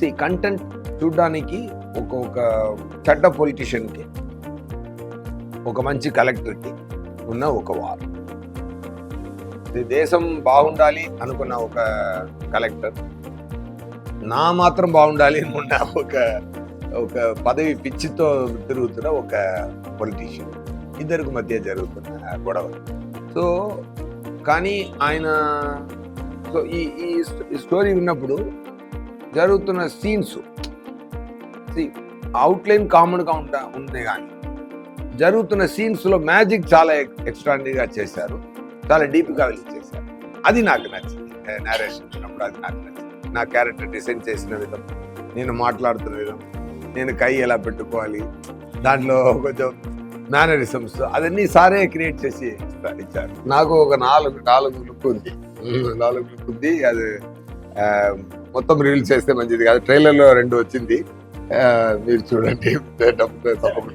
Content చూడడానికి ఒక చెడ్డ పొలిటీషియన్కి ఒక మంచి కలెక్టర్కి ఉన్న ఒక వార్. ఈ దేశం బాగుండాలి అనుకున్న ఒక కలెక్టర్, నా మాత్రం బాగుండాలి అనుకున్న ఒక పదవి పిచ్చితో తిరుగుతున్న ఒక పొలిటీషియన్, ఇద్దరికి మధ్య జరుగుతున్న గొడవ. సో కానీ ఆయన ఈ స్టోరీ విన్నప్పుడు జరుగుతున్న సీన్స్ అవుట్లైన్ కామన్గా ఉంది, కానీ జరుగుతున్న సీన్స్లో మ్యాజిక్ చాలా ఎక్స్ట్రాడినరీగా చేశారు, చాలా డీప్గా వెళ్ళి చేశారు. అది నాకు నచ్చింది. నేరేషన్ విన్నప్పుడు అది నాకు నచ్చింది. నా క్యారెక్టర్ డిజైన్ చేసిన విధం, నేను మాట్లాడుతున్న విధం, నేను కై ఎలా పెట్టుకోవాలి, దాంట్లో కొంచెం మేనరిజమ్స్ అదన్నీ సారే క్రియేట్ చేసి ఇచ్చారు. నాకు ఒక నాలుగు లుక్ ఉంది. అది మొత్తం రిలీజ్ చేస్తే మంచిది కాదు. ట్రైలర్లో 2 వచ్చింది, మీరు చూడండి.